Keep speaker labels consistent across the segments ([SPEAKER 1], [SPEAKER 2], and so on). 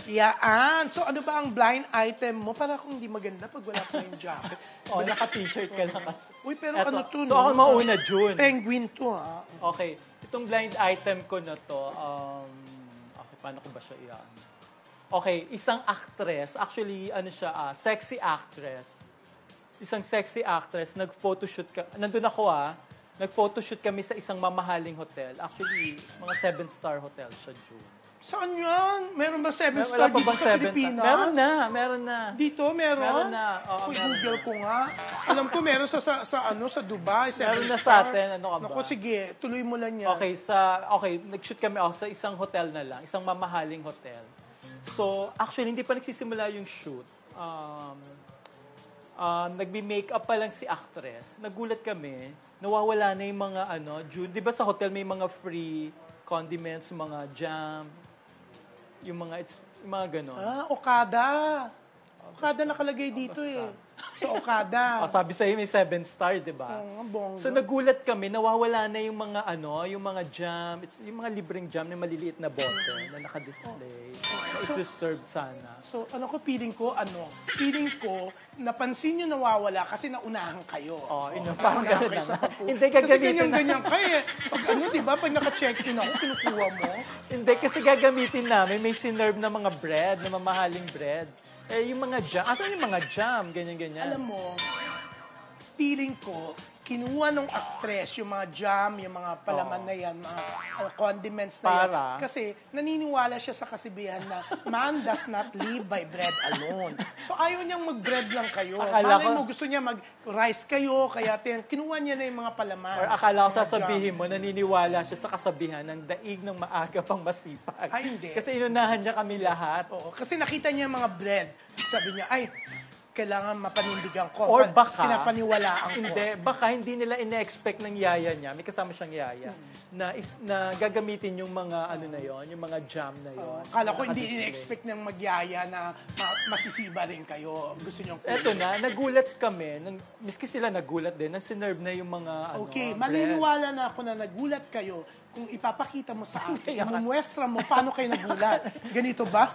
[SPEAKER 1] Yaan. So, ano ba ang blind item mo? Para kung hindi maganda pag wala pa yung jacket.
[SPEAKER 2] O, naka-t-shirt ka na kasi.
[SPEAKER 1] Uy, pero
[SPEAKER 2] Eto.
[SPEAKER 1] ano to,
[SPEAKER 2] So,
[SPEAKER 1] no?
[SPEAKER 2] ako mauna, June.
[SPEAKER 1] Penguin to, ha?
[SPEAKER 2] Okay. Itong blind item ko na to, okay, paano ko ba siya iyan? Okay, isang actress. Actually, ano siya, sexy actress. Isang sexy actress, nag-photoshoot ka. Nandun ako, nag-photoshoot kami sa isang mamahaling hotel. Actually, mga 7-star hotel siya, June.
[SPEAKER 1] Saan yan? Meron ba 7-star
[SPEAKER 2] Wala pa
[SPEAKER 1] dito
[SPEAKER 2] bang
[SPEAKER 1] sa Pilipinas?
[SPEAKER 2] Meron na.
[SPEAKER 1] Dito, meron?
[SPEAKER 2] Meron na. Oo,
[SPEAKER 1] Uy,
[SPEAKER 2] meron
[SPEAKER 1] Google
[SPEAKER 2] na.
[SPEAKER 1] ko nga. Alam ko, meron sa Dubai, 7-star.
[SPEAKER 2] Meron na sa atin, ano ka ba?
[SPEAKER 1] Naku, sige, tuloy mo lang yan.
[SPEAKER 2] Okay, nag-shoot kami sa isang hotel na lang, isang mamahaling hotel. So, actually, hindi pa nagsisimula yung shoot. Nagbi-makeup pa lang si actress. Nagulat kami, nawawala na yung mga June, di ba sa hotel may mga free condiments, mga jam, yung mga ganon.
[SPEAKER 1] Okada. Okada nakalagay dito So, Okada.
[SPEAKER 2] Sabi sa'yo may 7-star, di ba? So, nagulat kami, nawawala na yung mga yung mga jam, yung mga libreng jam na maliliit na bottle na naka-display. Na isi-serve sana.
[SPEAKER 1] So, feeling ko, napansin nyo nawawala kasi naunahan kayo.
[SPEAKER 2] Parang gano'n na nga. Hindi,
[SPEAKER 1] kasi
[SPEAKER 2] gagamitin
[SPEAKER 1] ganyan kayo. Pag di ba, pag naka-check-in ako, kinukuha mo.
[SPEAKER 2] Hindi, kasi gagamitin namin, may sinerve na mga bread, na mamahaling bread. Yung mga jam, asan yung mga jam? Ganyan-ganyan.
[SPEAKER 1] Alam mo, feeling ko, kinuha ng actress yung mga jam, yung mga palaman na yan, mga condiments na yan. Kasi naniniwala siya sa kasibihan na man does not live by bread alone. So ayaw niyang mag-bread lang kayo. Malay mo, gusto niya mag-rice kayo, kaya kinuha niya na yung mga palaman.
[SPEAKER 2] Or akala ko sasabihin mo, naniniwala siya sa kasabihan ng daig ng maaga pang masipag.
[SPEAKER 1] Ay, hindi.
[SPEAKER 2] Kasi inunahan niya kami lahat.
[SPEAKER 1] Oo, kasi nakita niya yung mga bread. Sabi niya, ay, kailangan mapanindigan ko.
[SPEAKER 2] Or baka,
[SPEAKER 1] pinapaniwalaan ko.
[SPEAKER 2] Hindi, baka hindi nila ina-expect ng yaya niya, may kasama siyang yaya, na gagamitin yung mga yung mga jam na yon.
[SPEAKER 1] Kala ko hindi ina-expect ng magyaya na masisiba rin kayo. Gusto niyo.
[SPEAKER 2] Eto na, nagulat kami, miski sila nagulat din, na sinerve na yung mga
[SPEAKER 1] okay,
[SPEAKER 2] bread.
[SPEAKER 1] maniniwala na ako na nagulat kayo kung ipapakita mo sa akin, muestra mo paano kayo nagulat. Ganito ba?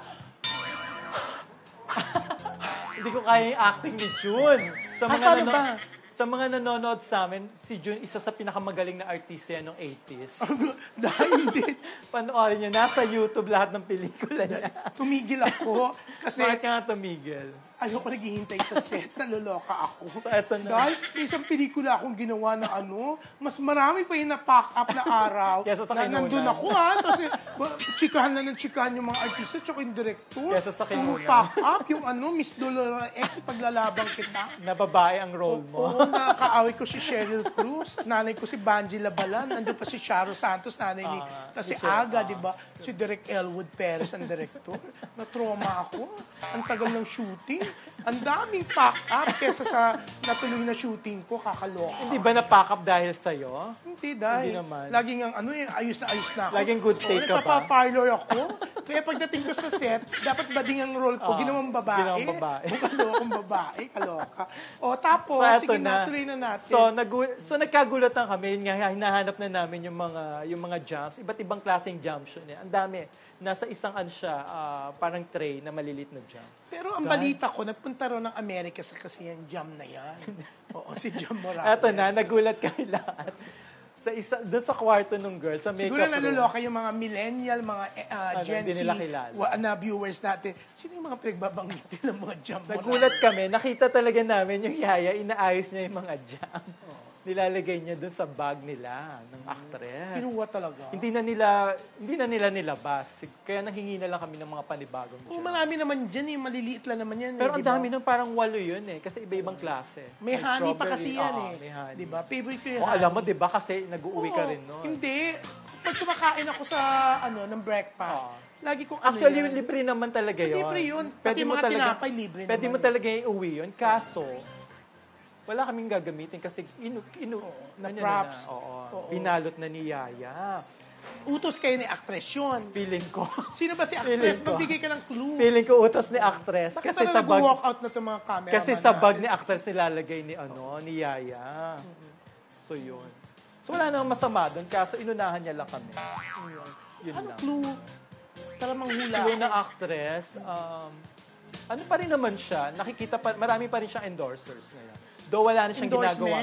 [SPEAKER 2] Hindi ko kaya yung acting ni June. Sa mga nanonood sa amin, si June, isa sa pinakamagaling na artista noong 80s.
[SPEAKER 1] Dahil hindi.
[SPEAKER 2] Panoorin niyo, nasa YouTube lahat ng pelikula niya.
[SPEAKER 1] Tumigil ako. Kasi
[SPEAKER 2] bakit ka nga tumigil?
[SPEAKER 1] Ayoko naghihintay sa set. Naloloka ako.
[SPEAKER 2] So, eto na.
[SPEAKER 1] Dahil may isang pelikula akong ginawa na mas marami pa yung na-pack up na araw.
[SPEAKER 2] Kesa sa kinunan.
[SPEAKER 1] Nandun ako Kasi chikahan na ng chikahan yung mga artista tsaka yung director.
[SPEAKER 2] Kesa sa kinunan.
[SPEAKER 1] Pack up yung Miss Dolores X, paglalabang kita.
[SPEAKER 2] Na babae ang role mo.
[SPEAKER 1] Oo, nakaaway ko si Sheryl Cruz. Nanay ko si Banji Labalan. Nandun pa si Charo Santos. Nanay ni si Aga, di ba? Si Direk Elwood Perez ang director. Na-trauma ako. Ang tagal ng shooting. Ang daming pack-up kesa sa natuloy na shooting ko, kakaloka.
[SPEAKER 2] Hindi ba na-pack up dahil sa'yo?
[SPEAKER 1] Hindi dahil.
[SPEAKER 2] Hindi naman.
[SPEAKER 1] Laging ayos na ako.
[SPEAKER 2] Laging good take ka ba?
[SPEAKER 1] Nagpapaparlor ako. Kaya pagdating ko sa set, dapat bading ang role ko. Ginawang babae.
[SPEAKER 2] Ginawang babae.
[SPEAKER 1] Kalokang babae. Kaloka. Tapos, sige, natuloy na natin.
[SPEAKER 2] So nagkagulatan kami. Hinahanap na namin yung mga jumps. Iba't ibang klaseng jumps yun. Ang dami. Nasa isang parang tray na malilit na jam.
[SPEAKER 1] Pero ang balita ko, nagpunta rin ng Amerika sa kasi yung jam na yan. Oo, si Jam Morales.
[SPEAKER 2] Eto na, nagulat kami lahat. Doon sa kwarto ng girl, sa makeup
[SPEAKER 1] siguro
[SPEAKER 2] room.
[SPEAKER 1] naluloka yung mga millennial, mga Gen Z na viewers natin. Sino yung mga pinagbabangitin ng mga jam?
[SPEAKER 2] Nagulat kami, nakita talaga namin yung yaya, inaayos niya yung mga jam. Nilalagay niya doon sa bag nila ng actress.
[SPEAKER 1] Kinuha talaga.
[SPEAKER 2] Hindi na nila nilabas. Kaya nanghingi na lang kami ng mga panibagong jam.
[SPEAKER 1] Marami naman dyan maliliit lang naman yan.
[SPEAKER 2] Pero ang dami nung parang 8 yun kasi iba-ibang klase.
[SPEAKER 1] May honey pa kasi yan
[SPEAKER 2] May honey.
[SPEAKER 1] Diba? Favorite ko yung
[SPEAKER 2] honey. Alam mo, diba kasi nag-uuwi ka rin nun.
[SPEAKER 1] Hindi. Pag kumakain ako sa ng breakfast, lagi kong
[SPEAKER 2] actually, libre naman talaga yun.
[SPEAKER 1] Libre yun. Pati mga tinapay, libre naman.
[SPEAKER 2] Pwede mo talaga iuwi yun. Kaso, wala kaming gagamitin kasi
[SPEAKER 1] props.
[SPEAKER 2] Binalot na ni Yaya.
[SPEAKER 1] Utos kayo ni actress yun.
[SPEAKER 2] Feeling ko.
[SPEAKER 1] Sino ba si actress? Magbigay ka ng clue.
[SPEAKER 2] Feeling ko utos ni actress.
[SPEAKER 1] Kasi sa bag, walk out na itong mga camera.
[SPEAKER 2] Kasi sa bag ni actress nilalagay ni Yaya. So, yun. So, wala namang masama doon, kaso inunahan niya lang kami. Yun
[SPEAKER 1] Ano
[SPEAKER 2] lang.
[SPEAKER 1] clue? Para manghula.
[SPEAKER 2] Clue na actress, ano pa rin naman siya, nakikita pa, marami pa rin siyang endorsers ngayon. Though wala na siyang ginagawa.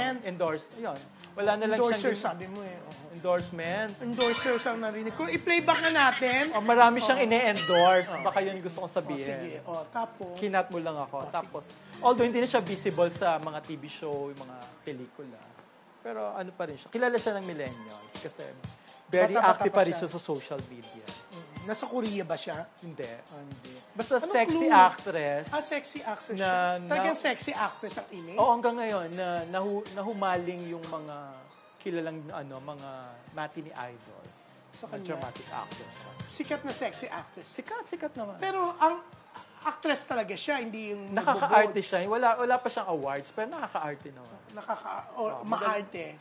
[SPEAKER 2] Wala na lang
[SPEAKER 1] Endorser,
[SPEAKER 2] siyang
[SPEAKER 1] sabi mo eh.
[SPEAKER 2] endorsement.
[SPEAKER 1] Endorsers ang narinig ko. I-playback na natin.
[SPEAKER 2] Marami siyang ine-endorse. Baka yun yung gusto kong sabihin.
[SPEAKER 1] Sige. Tapos?
[SPEAKER 2] Kinat mo lang ako. Tapos, although hindi na siya visible sa mga TV show, mga pelikula. Pero ano pa rin siya. Kilala siya ng millennials kasi very
[SPEAKER 1] Bata-bata
[SPEAKER 2] active
[SPEAKER 1] pa
[SPEAKER 2] pa rin
[SPEAKER 1] siya.
[SPEAKER 2] siya sa social media.
[SPEAKER 1] Nasa Korea ba siya?
[SPEAKER 2] Hindi. Basta
[SPEAKER 1] Anong
[SPEAKER 2] sexy
[SPEAKER 1] clue?
[SPEAKER 2] actress.
[SPEAKER 1] Sexy actress
[SPEAKER 2] Na-
[SPEAKER 1] siya. Talagang sexy actress ang ini?
[SPEAKER 2] Oo, hanggang ngayon, na nahumaling yung mga kilalang mga matinee idol.
[SPEAKER 1] Sa
[SPEAKER 2] Mga
[SPEAKER 1] kanya.
[SPEAKER 2] dramatic actors.
[SPEAKER 1] Sikat na sexy actress.
[SPEAKER 2] Sikat naman.
[SPEAKER 1] Pero ang actress talaga siya, hindi yung
[SPEAKER 2] Nakaka-arte siya. Wala pa siyang awards, pero nakaka-arte naman.
[SPEAKER 1] maarte.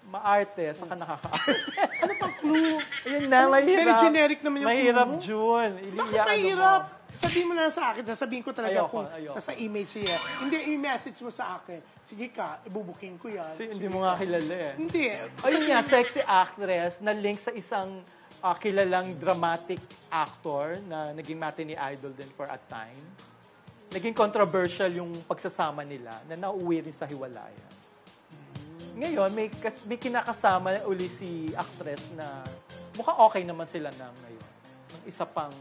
[SPEAKER 2] Maarte, saka nakaka-arte.
[SPEAKER 1] Ano pang clue?
[SPEAKER 2] Ayun na, mahirap.
[SPEAKER 1] Very generic naman yung
[SPEAKER 2] mahirap,
[SPEAKER 1] clue mo.
[SPEAKER 2] June.
[SPEAKER 1] Bakit mahirap? Sabihin mo na sa akin, sasabihin ko talaga
[SPEAKER 2] Ayoko.
[SPEAKER 1] kung nasa image siya. Hindi, i-message mo sa akin. Sige ka, ibubuking ko yan.
[SPEAKER 2] Hindi mo nga kilala eh.
[SPEAKER 1] Hindi.
[SPEAKER 2] Ayun nga, sexy actress na link sa isang kilalang dramatic actor na naging matinee idol din for a time. Naging controversial yung pagsasama nila na nauwi rin sa hiwalayan. Ngayon, may kinakasama uli si actress na mukhang okay naman sila na ngayon. Ng isa pang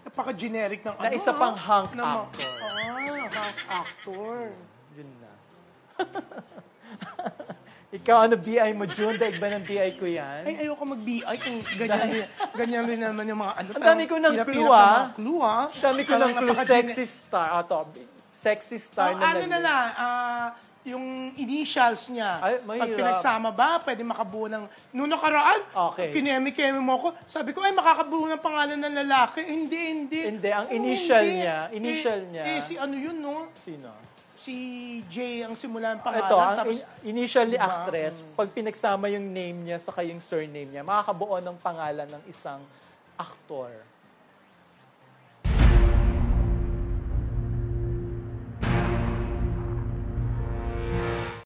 [SPEAKER 1] Napaka-generic ng
[SPEAKER 2] na isa pang hunk
[SPEAKER 1] na-
[SPEAKER 2] actor.
[SPEAKER 1] hunk actor.
[SPEAKER 2] Yun na. Ikaw, BI mo, June? Daig ba ng BI ko yan?
[SPEAKER 1] Ay, ayoko mag-BI kung ganyan rin naman yung mga ano.
[SPEAKER 2] Ang dami ko ng
[SPEAKER 1] hirap-hirap
[SPEAKER 2] clue,
[SPEAKER 1] ng mga clue,
[SPEAKER 2] Ang dami ko ng clue. Sexy star. Sexy star na
[SPEAKER 1] ano na lang, yung initials niya.
[SPEAKER 2] Ay,
[SPEAKER 1] Pag
[SPEAKER 2] mahirap.
[SPEAKER 1] pinagsama ba, pwede makabuo ng... Noong nakaraan,
[SPEAKER 2] Okay.
[SPEAKER 1] kinemi-kemi mo ako. Sabi ko, ay, makakabuo ng pangalan ng lalaki. Hindi.
[SPEAKER 2] Hindi, ang initial
[SPEAKER 1] hindi.
[SPEAKER 2] niya.
[SPEAKER 1] Si ano yun, no?
[SPEAKER 2] Sino?
[SPEAKER 1] Si J ang simula ng pangalan.
[SPEAKER 2] Ito, ang
[SPEAKER 1] tapos,
[SPEAKER 2] initially
[SPEAKER 1] diba?
[SPEAKER 2] actress, pag pinagsama yung name niya sa yung surname niya, makakabuo ng pangalan ng isang aktor.